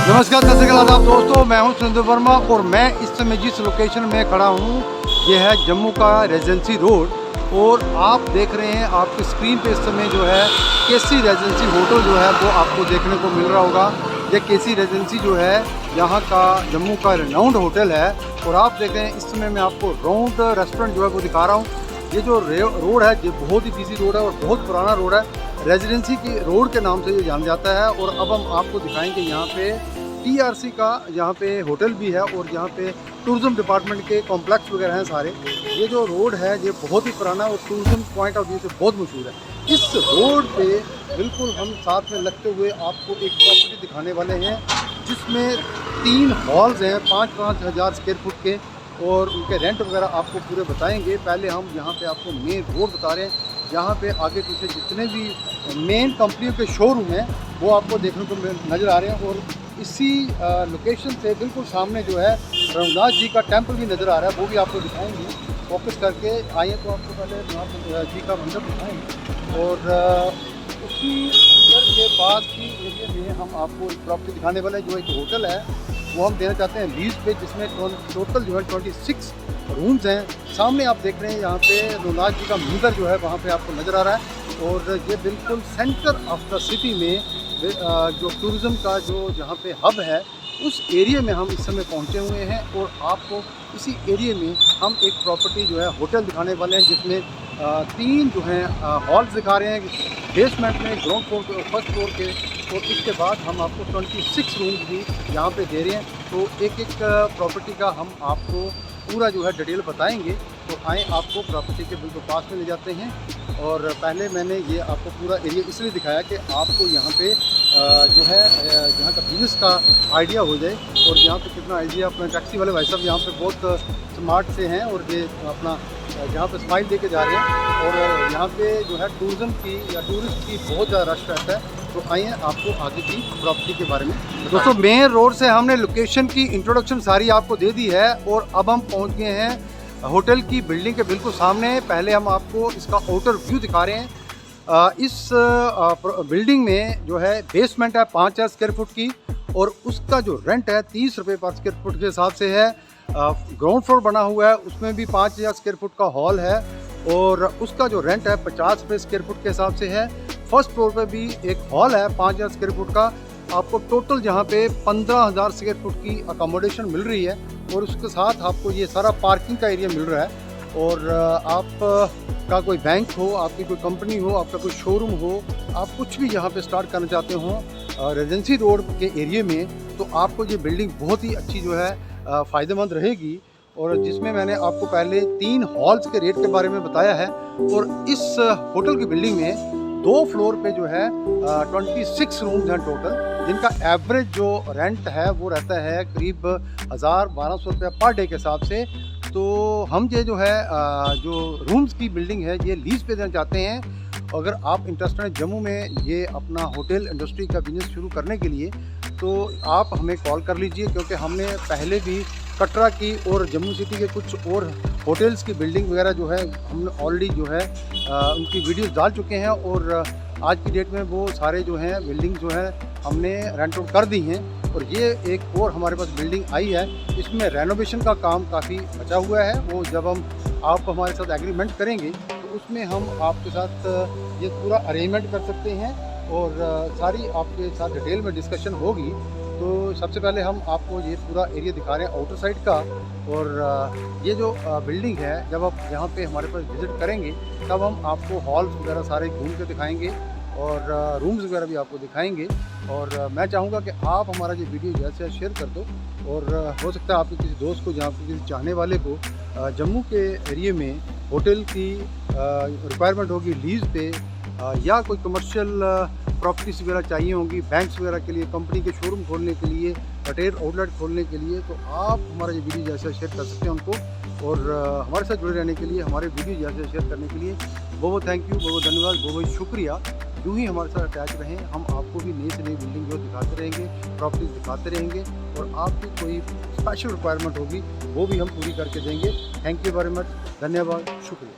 नमस्कार कैसे आदाब दोस्तों, मैं हूं सुरेंद्र वर्मा और मैं इस समय जिस लोकेशन में खड़ा हूं ये है जम्मू का रेजेंसी रोड। और आप देख रहे हैं आपकी स्क्रीन पे इस समय जो है केसी रेजेंसी होटल जो है वो आपको देखने को मिल रहा होगा। ये केसी रेजेंसी जो है यहाँ का जम्मू का रेनाउंड होटल है। और आप देख रहे हैं इस समय मैं आपको राउंड रेस्टोरेंट जो है वो दिखा रहा हूँ। ये जो रोड है ये बहुत ही बिजी रोड है और बहुत पुराना रोड है। रेजिडेंसी की रोड के नाम से ये जाना जाता है। और अब हम आपको दिखाएंगे यहाँ पे TRC का यहाँ पे होटल भी है और यहाँ पे टूरिज़्म डिपार्टमेंट के कॉम्प्लेक्स वगैरह हैं सारे। ये जो रोड है ये बहुत ही पुराना और टूरिज़्म पॉइंट ऑफ व्यू से बहुत मशहूर है। इस रोड पे बिल्कुल हम साथ में लगते हुए आपको एक प्रॉपर्टी दिखाने वाले हैं जिसमें 3 हॉल्स हैं 5-5 हज़ार स्क्वायर फुट के और उनके रेंट वगैरह आपको पूरे बताएंगे। पहले हम यहाँ पे आपको मेन रोड बता रहे हैं। यहाँ पे आगे पीछे जितने भी मेन कंपनियों के शोरूम हैं वो आपको देखने को नज़र आ रहे हैं। और इसी लोकेशन से बिल्कुल सामने जो है रघुनाथ जी का टेंपल भी नज़र आ रहा है, वो भी आपको दिखाएंगे। फोकस करके आइए तो आपको पहले रघुनाथ जी का मंदिर दिखाएंगे। और उसी मंदिर के पास की एरिया में हम आपको एक प्रॉपर्टी दिखाने वाले जो एक होटल है वो हम देना चाहते हैं लीज पे, जिसमें टोटल जो है 26 रूम्स हैं। सामने आप देख रहे हैं यहाँ पे रघुनाथ जी का मंदिर जो है वहाँ पे आपको नज़र आ रहा है। और ये बिल्कुल सेंटर ऑफ द सिटी में जो टूरिज़्म का जो जहाँ पे हब है उस एरिया में हम इस समय पहुँचे हुए हैं। और आपको इसी एरिया में हम एक प्रॉपर्टी जो है होटल दिखाने वाले हैं जिसमें 3 जो हैं हॉल्स दिखा रहे हैं बेसमेंट में, ग्राउंड फ्लोर के, फर्स्ट फ्लोर के। और इसके बाद हम आपको 26 रूम्स भी यहाँ पे दे रहे हैं। तो एक प्रॉपर्टी का हम आपको पूरा जो है डिटेल बताएंगे। तो आए आपको प्रॉपर्टी के बिल्कुल पास में ले जाते हैं। और पहले मैंने ये आपको पूरा एरिया इसलिए दिखाया कि आपको यहाँ पे जो है यहाँ का बिजनेस का आइडिया हो जाए। और यहाँ पे कितना आइडिया अपना टैक्सी वाले भाई साहब यहाँ पे बहुत स्मार्ट से हैं और ये अपना यहाँ पे स्माइल दे के जा रहे हैं। और यहाँ पे जो है टूरिज़्म की या टूरिस्ट की बहुत ज़्यादा रश रहता है। तो आइए आपको आगे की प्रॉपर्टी के बारे में दोस्तों, मेन रोड से हमने लोकेशन की इंट्रोडक्शन सारी आपको दे दी है। और अब हम पहुँच गए हैं होटल की बिल्डिंग के बिल्कुल सामने। पहले हम आपको इसका आउटर व्यू दिखा रहे हैं। इस बिल्डिंग में जो है बेसमेंट है 5,000 स्क्वायर फुट की और उसका जो रेंट है 30 रुपये पर स्क्वायर फुट के हिसाब से है। ग्राउंड फ्लोर बना हुआ है उसमें भी 5,000 स्क्वायर फुट का हॉल है और उसका जो रेंट है 50 रुपये स्क्वायर फुट के हिसाब से है। फर्स्ट फ्लोर पे भी एक हॉल है 5,000 स्क्वायर फुट का। आपको टोटल जहाँ पे 15,000 स्क्वायर फुट की अकोमोडेशन मिल रही है और उसके साथ आपको ये सारा पार्किंग का एरिया मिल रहा है। और आप का कोई बैंक हो, आपकी कोई कंपनी हो, आपका कोई शोरूम हो, आप कुछ भी यहाँ पे स्टार्ट करना चाहते हो रेजेंसी रोड के एरिया में, तो आपको ये बिल्डिंग बहुत ही अच्छी जो है फ़ायदेमंद रहेगी। और जिसमें मैंने आपको पहले 3 हॉल्स के रेट के बारे में बताया है। और इस होटल की बिल्डिंग में 2 फ्लोर पे जो है 26 रूम्स हैं टोटल, जिनका एवरेज जो रेंट है वो रहता है करीब 1,000-1,200 रुपये पर डे के हिसाब से। तो हम ये जो है जो रूम्स की बिल्डिंग है ये लीज पे देना चाहते हैं। अगर आप इंटरेस्टेड हैं जम्मू में ये अपना होटल इंडस्ट्री का बिजनेस शुरू करने के लिए तो आप हमें कॉल कर लीजिए, क्योंकि हमने पहले भी कटरा की और जम्मू सिटी के कुछ और होटल्स की बिल्डिंग वगैरह जो है हमने ऑलरेडी जो है उनकी वीडियोस डाल चुके हैं। और आज की डेट में वो सारे जो हैं बिल्डिंग जो है हमने रेंट आउट कर दी हैं। और ये एक और हमारे पास बिल्डिंग आई है, इसमें रेनोवेशन का काम काफ़ी बचा हुआ है। वो जब हम आप हमारे साथ एग्रीमेंट करेंगे तो उसमें हम आपके साथ ये पूरा अरेंजमेंट कर सकते हैं और सारी आपके साथ डिटेल में डिस्कशन होगी। तो सबसे पहले हम आपको ये पूरा एरिया दिखा रहे हैं आउटर साइड का। और ये जो बिल्डिंग है जब आप यहाँ पे हमारे पास विज़िट करेंगे तब हम आपको हॉल्स वगैरह सारे घूम के दिखाएंगे और रूम्स वगैरह भी आपको दिखाएंगे। और मैं चाहूँगा कि आप हमारा ये वीडियो जल्द से जल्द शेयर कर दो। और हो सकता है आपके किसी दोस्त को, जहाँ पे किसी चाहने वाले को जम्मू के एरिया में होटल की रिक्वायरमेंट होगी लीज़ पे या कोई कमर्शियल प्रॉपर्टीज वगैरह चाहिए होंगी बैंक्स वगैरह के लिए, कंपनी के शोरूम खोलने के लिए, रिटेल आउटलेट खोलने के लिए, तो आप हमारा ये वीडियो जैसे शेयर कर सकते हैं उनको। और हमारे साथ जुड़े रहने के लिए, हमारे वीडियो जैसे शेयर करने के लिए बहुत बहुत थैंक यू, बहुत बहुत धन्यवाद, बहुत बहुत शुक्रिया। यूँ ही हमारे साथ अटैच रहें, हम आपको भी नई से नई बिल्डिंग जो दिखाते रहेंगे, प्रॉपर्टीज दिखाते रहेंगे। और आपकी कोई स्पेशल रिक्वायरमेंट होगी वो भी हम पूरी करके देंगे। थैंक यू वेरी मच, धन्यवाद, शुक्रिया।